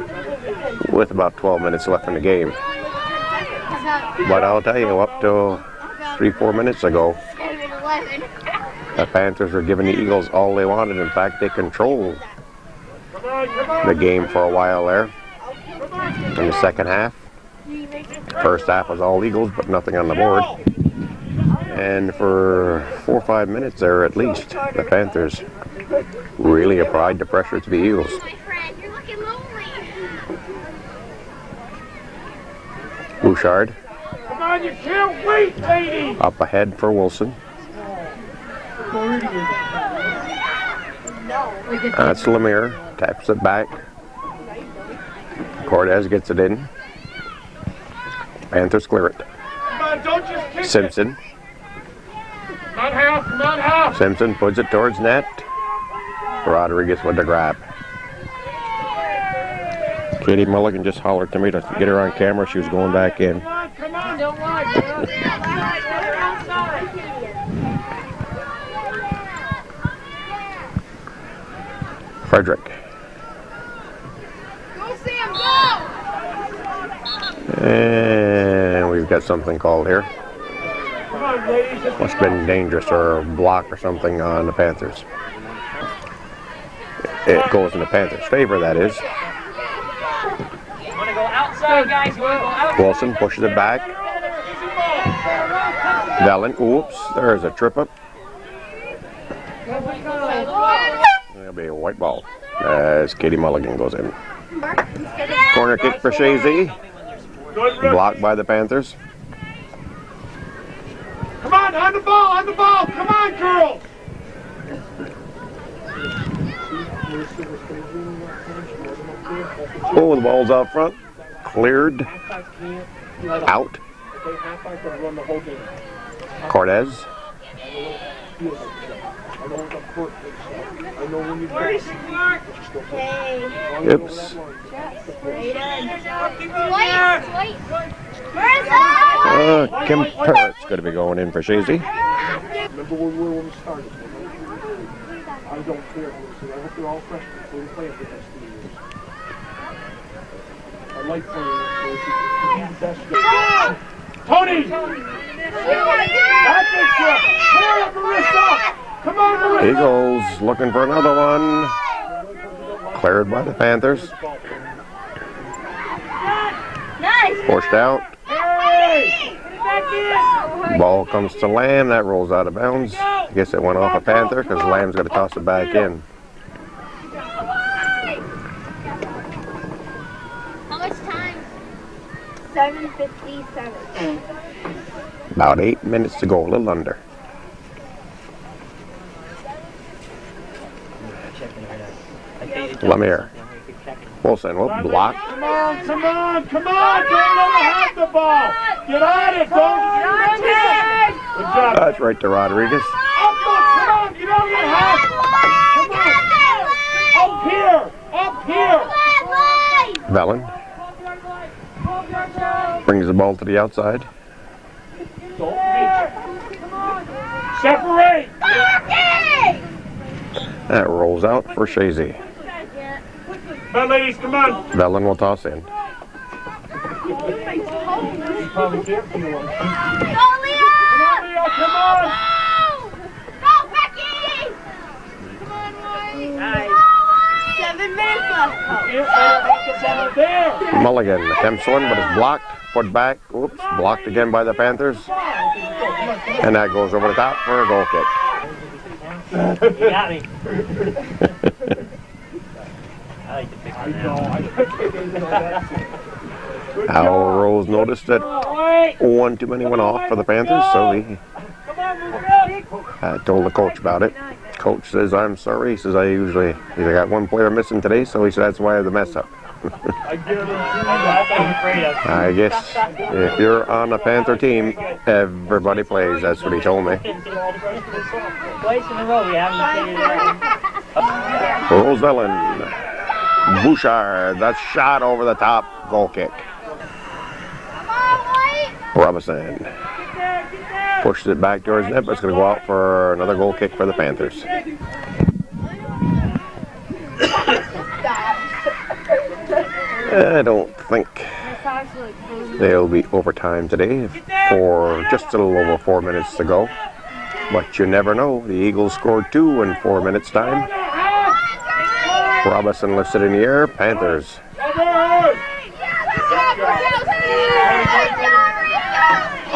with about 12 minutes left in the game. But I'll tell you, up to 3-4 minutes ago, the Panthers were giving the Eagles all they wanted. In fact, they controlled the game for a while there in the second half. First half was all Eagles, but nothing on the board. And for 4 or 5 minutes there at least, the Panthers really applied the pressure to the Eagles. Bouchard Come on, you can't wait, lady. up ahead for Wilson. That's Lemire. Taps it back. Cortez gets it in. Panthers clear it. Come on, don't just kick Simpson. it. Come on, half. Come on, half. Simpson puts it towards net. Rodriguez with the grab. Katie Mulligan just hollered to me to get her on camera. She was going back in. Come on, come on. Don't lie. Frederick. Go, Sam, go! And we've got something called here. Come on, ladies. Just Must have been dangerous or a block or something on the Panthers. It goes in the Panthers' favor, that is. You want to go outside, guys? You want to go outside? Wilson pushes it back. Velen, oops, there's a trip up. There'll be a white ball as Katie Mulligan goes in. Corner kick for Chazy. good, Rick. Blocked by the Panthers. Come on the ball, on the ball. Come on, girls. Oh, the ball's out front. Cleared. Out. Cortez. Oops. Kim Parrott's going to be going in for Chazy. Remember where we were when we started. I don't care. I hope they're all freshmen before we play for the next 3 years. I like playing this so he's the best. Tony! That's it, Jeff. Clear it, Marissa! Come on, Marissa! Eagles looking for another one. Cleared by the Panthers. Forced out. Hey! Ball comes to Lamb. That rolls out of bounds. I guess it went off a Panther because Lamb's going to toss it back in. How much time? 7:57. About 8 minutes to go, a little under. Lemire. Wilson, whoop, block. Come on, come on, come on! Don't let her have the ball! Get on it, don't! Good job. That's right to Rodriguez. Up, come on, get on your house! Come on! Up here! Up here! Velen. Brings the ball to the outside. Don't reach. Separate. That rolls out for Chazy. Come on, ladies, come on. Velen will toss in. You probably can't feel one. Go, Come on, Leo, come on. Go, Becky! Come on, White. 7 minutes left. Can't let it down there. Mulligan attempts one, but is blocked. Put back. Oops, blocked again by the Panthers. And that goes over the top for a goal kick. You got me. I like the big one. Al Rose noticed that one too many went off for the Panthers, so he told the coach about it. Coach says, I'm sorry. He says, I got one player missing today, so he said, that's why I had the mess up. I guess if you're on a Panther team, everybody plays. That's what he told me. Twice in a row we haven't figured it out. Rosellen. Bouchard. That shot over the top. Goal kick. Robinson pushes it back towards net, but it's going to go out for another goal kick for the Panthers. I don't think they'll be overtime today for just a little over 4 minutes to go. But you never know. The Eagles scored 2 in 4 minutes time. Robinson lifts it in the air. Panthers.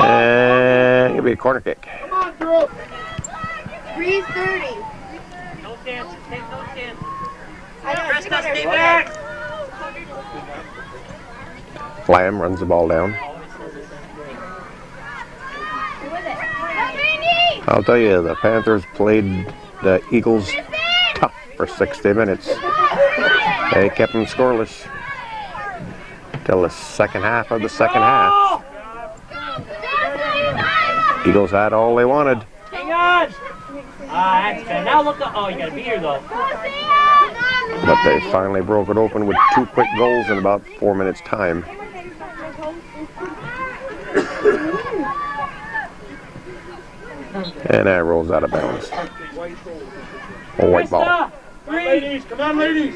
And it'll be a corner kick. 3:30. No chance. Take no chance. Presta, stay back. Lamb runs the ball down. I'll tell you, the Panthers played the Eagles tough for 60 minutes. They kept them scoreless till the second half of the second half. Eagles had all they wanted. Hang on. That's good. Now look up. Oh, you got a beer though. But they finally broke it open with 2 quick goals in about 4 minutes time. And that rolls out of bounds. A white ball. Ladies, come on, ladies.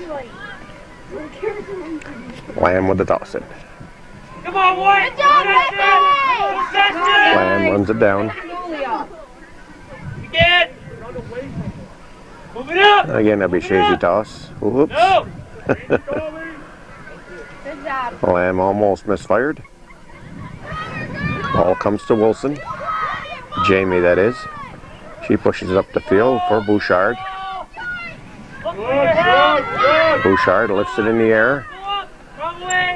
Lamb with the toss in. Come on, White. Lamb runs it down. Again. Move it up. Again, that'll be Chazy toss. Whoops. No. Good job. Lamb almost misfired. Ball comes to Wilson. Jamie, that is. She pushes it up the field for Bouchard. Good. Bouchard lifts it in the air.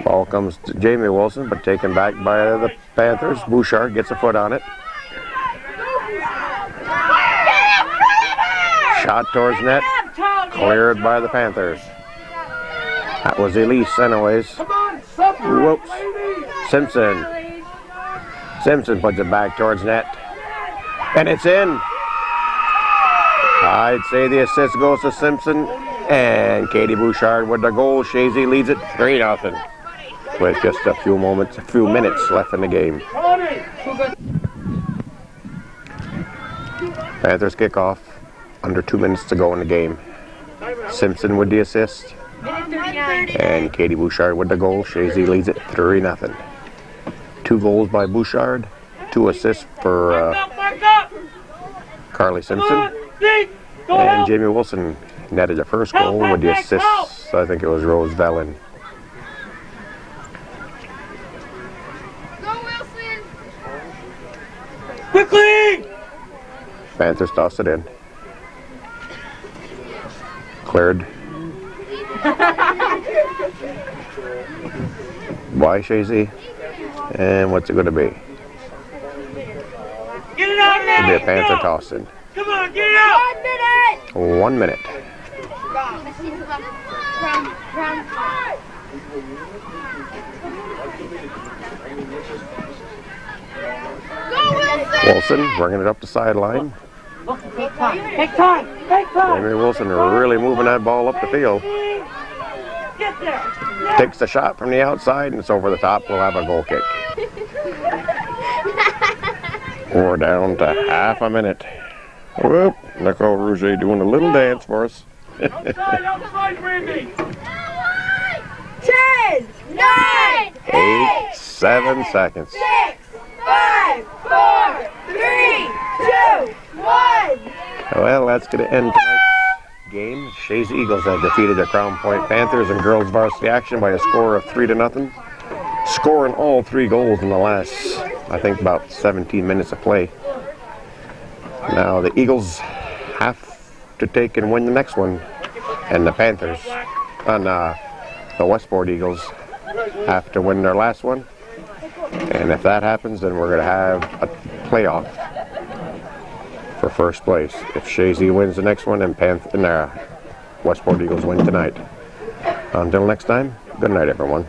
Ball comes to Jamie Wilson, but taken back by the Panthers. Bouchard gets a foot on it. Shot towards net. Cleared by the Panthers. That was Elise anyways. Whoops. Simpson. Simpson puts it back towards net. And it's in. I'd say the assist goes to Simpson. And Katie Bouchard with the goal. Chazy leads it 3-0. With just a few minutes left in the game. Panthers kick off. Under 2 minutes to go in the game. Simpson with the assist. And Katie Bouchard with the goal. Chazy leads it 3-0. 2 goals by Bouchard. 2 assists for Carly Simpson. And Jamie Wilson netted the first goal with the assists. I think it was Rose Velen. Go, Wilson. Quickly. Panthers toss it in. Cleared. By Chazy. And what's it going to be? Get it out now. It'll be a Panther toss in. Come on, get it out. 1 minute. 1 minute. Go, Wilson. Wilson bringing it up the sideline. Take time. Take time. Take time. Jamie Wilson really moving that ball up the field. Get there. Takes the shot from the outside and it's over the top. We'll have a goal kick. We're down to half a minute. Whoop, Nicole Rouget doing a little dance for us. Outside, Randy. 10, 9, 8, 7 seconds. 6, 5, 4, 3, 2, 1. Well, that's going to end tonight's game. Chazy Eagles have defeated the Crown Point Panthers in girls varsity action by a score of 3-0. Scoring all 3 goals in the last, I think, about 17 minutes of play. Now the Eagles have to take and win the next one, and the Panthers and the Westport Eagles have to win their last one. And if that happens, then we're going to have a playoff for first place. If Chazy wins the next one and Westport Eagles win tonight. Until next time, good night, everyone.